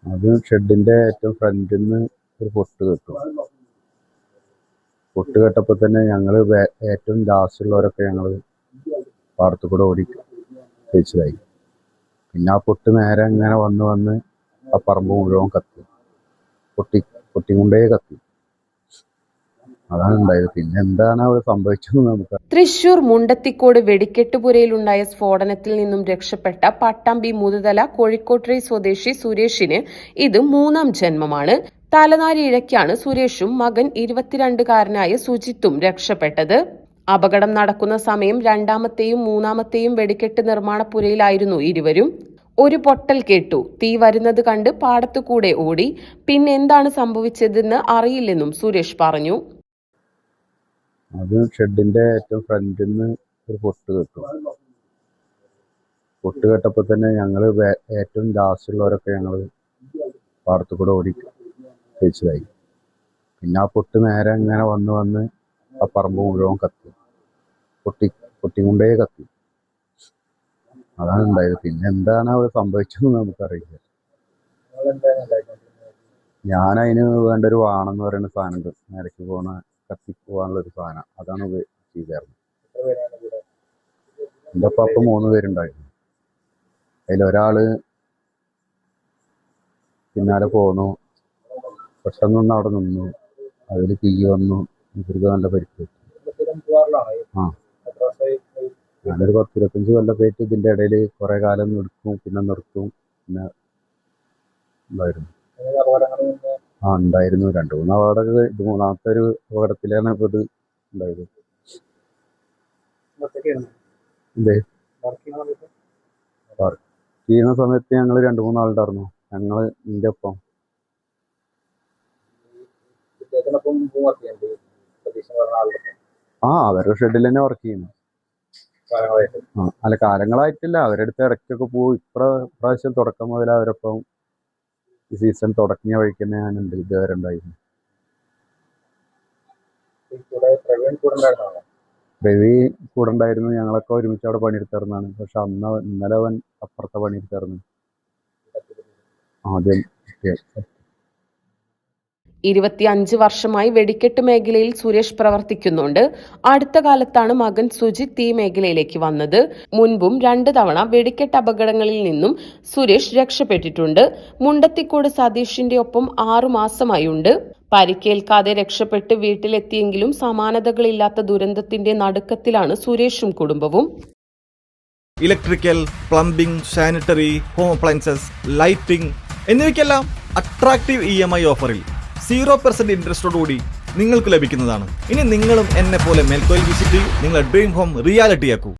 അത് ഷെഡിന്റെ ഏറ്റവും ഫ്രണ്ടിൽ നിന്ന് ഒരു പൊട്ട് കേട്ടു. പൊട്ട് കേട്ടപ്പോൾ തന്നെ ഞങ്ങൾ ഏറ്റവും ലാസ്റ്റുള്ളവരൊക്കെ ഞങ്ങൾ പാടത്തു കൂടെ ഓടി കഴിച്ചതായി. പിന്നെ ആ പൊട്ട് നേരെ ഇങ്ങനെ വന്ന് ആ പറമ്പ് മുഴുവൻ കത്തി, പൊട്ടിക്കൊണ്ടേ കത്തി. അതാണ് ഉണ്ടായത്. പിന്നെ എന്താണ് അവിടെ സംഭവിച്ചത് നമുക്ക്. തൃശൂർ മുണ്ടത്തിക്കോട് വെടിക്കെട്ടുപുരയിലുണ്ടായ സ്ഫോടനത്തിൽ നിന്നും രക്ഷപ്പെട്ട പട്ടാമ്പി മുതുതല കോഴിക്കോട്ടെ സ്വദേശി സുരേഷിന് ഇത് 3ാം ജന്മമാണ്. തലനാരി ഇഴയ്ക്കാണ് സുരേഷും മകൻ 22കാരനായ സുജിത്തും രക്ഷപ്പെട്ടത്. അപകടം നടക്കുന്ന സമയം 2ാമത്തെയും 3ാമത്തെയും വെടിക്കെട്ട് നിർമ്മാണപ്പുരയിലായിരുന്നു ഇരുവരും. ഒരു പൊട്ടൽ കേട്ടു, തീ വരുന്നത് കണ്ട് പാടത്തുകൂടെ ഓടി. പിന്നെ എന്താണ് സംഭവിച്ചതെന്ന് അറിയില്ലെന്നും സുരേഷ് പറഞ്ഞു. അത് ഷെഡിന്റെ ഏറ്റവും ഫ്രണ്ടിൽ നിന്ന് ഒരു പൊട്ട് കേട്ടു. പൊട്ട് കേട്ടപ്പോൾ തന്നെ ഞങ്ങൾ ഏറ്റവും ലാസ്റ്റുള്ളവരൊക്കെ ഞങ്ങൾ പാടത്തു കൂടെ ഓടി കഴിച്ചതായി. പിന്നെ ആ പൊട്ട് നേരെ ഇങ്ങനെ വന്ന് ആ പറമ്പ് മുഴുവൻ കത്തി, പൊട്ടിക്കൊണ്ടേ കത്തി. അതാണ് ഉണ്ടായത്. പിന്നെ എന്താണ് അവിടെ സംഭവിച്ചതെന്ന് നമുക്കറിയില്ല. ഞാൻ അതിന് വേണ്ട ഒരു വാണെന്ന് പറയുന്ന സാധനം നേരക്ക് പോണ കത്തിപ്പോവാനുള്ള ഒരു സാധനം, അതാണ് ചെയ്തായിരുന്നു. എൻ്റെ ഒപ്പം 3 പേരുണ്ടായിരുന്നു. അതിലൊരാള് പിന്നാലെ പോന്നു, പെട്ടെന്നൊന്ന് അവിടെ നിന്നു. അതിൽ തീ വന്നു, ഇവർക്ക് നല്ല പരിക്ക്. ഞാനൊരു 10-25 കൊല്ലമായിട്ട് ഇതിൻ്റെ ഇടയിൽ കുറേ കാലം നിൽക്കും, പിന്നെ നിർത്തും, പിന്നെ ഉണ്ടായിരുന്നു. ഉണ്ടായിരുന്നു 2-3 അപകടമൊക്കെ. ഇത് 3ാമത്തെ ഒരു അപകടത്തിലാണ് ഇപ്പോൾ ഇത് ഉണ്ടായത്. വർക്ക് ചെയ്യുന്ന സമയത്ത് ഞങ്ങൾ 2-3 ആളുണ്ടായിരുന്നു. ഞങ്ങൾ എൻ്റെ ഒപ്പം. അവരുടെ ഷെഡിൽ തന്നെ വർക്ക് ചെയ്യുന്നു. അല്ല, കാലങ്ങളായിട്ടില്ല. അവരുടെ അടുത്ത് ഇടയ്ക്കൊക്കെ പോകും. ഇപ്രാവശ്യം തുടക്കം മുതൽ അവരൊപ്പം ഈ സീസൺ തുടങ്ങിയ വഴിക്ക് തന്നെ ഞാനുണ്ട്. ഇതുവരെ ഉണ്ടായിരുന്നു. രവി കൂടെ ഉണ്ടായിരുന്നു. ഞങ്ങളൊക്കെ ഒരുമിച്ച് അവിടെ പണിയെടുത്തായിരുന്നാണ്. പക്ഷെ ഇന്നലെ അവൻ അപ്പുറത്തെ പണിയെടുത്തായിരുന്നു ആദ്യം. 25 വർഷമായി വെടിക്കെട്ട് മേഖലയിൽ സുരേഷ് പ്രവർത്തിക്കുന്നുണ്ട്. അടുത്ത കാലത്താണ് മകൻ സുജിത്ത് ഈ മേഖലയിലേക്ക് വന്നത്. മുൻപും 2 തവണ വെടിക്കെട്ട് അപകടങ്ങളിൽ നിന്നും സുരേഷ് രക്ഷപ്പെട്ടിട്ടുണ്ട്. മുണ്ടത്തിക്കോട് സതീഷിന്റെ ഒപ്പം 6 മാസമായുണ്ട്. പരിക്കേൽക്കാതെ രക്ഷപ്പെട്ട് വീട്ടിലെത്തിയെങ്കിലും സമാനതകളില്ലാത്ത ദുരന്തത്തിന്റെ നടുക്കത്തിലാണ് സുരേഷും കുടുംബവും. Electrical, plumbing, sanitary, home appliances, lighting എന്നിവയ്ക്കെല്ലാം അട്രാക്റ്റീവ് EMI ഓഫറിൽ 0% ഇൻട്രസ്റ്റോടുകൂടി നിങ്ങൾക്ക് ലഭിക്കുന്നതാണ്. ഇനി നിങ്ങളും എന്നെ പോലെ മെൽക്കോയിൽ വിസിറ്റ് നിങ്ങളുടെ ഡ്രീം ഹോം റിയാലിറ്റിയാക്കൂ.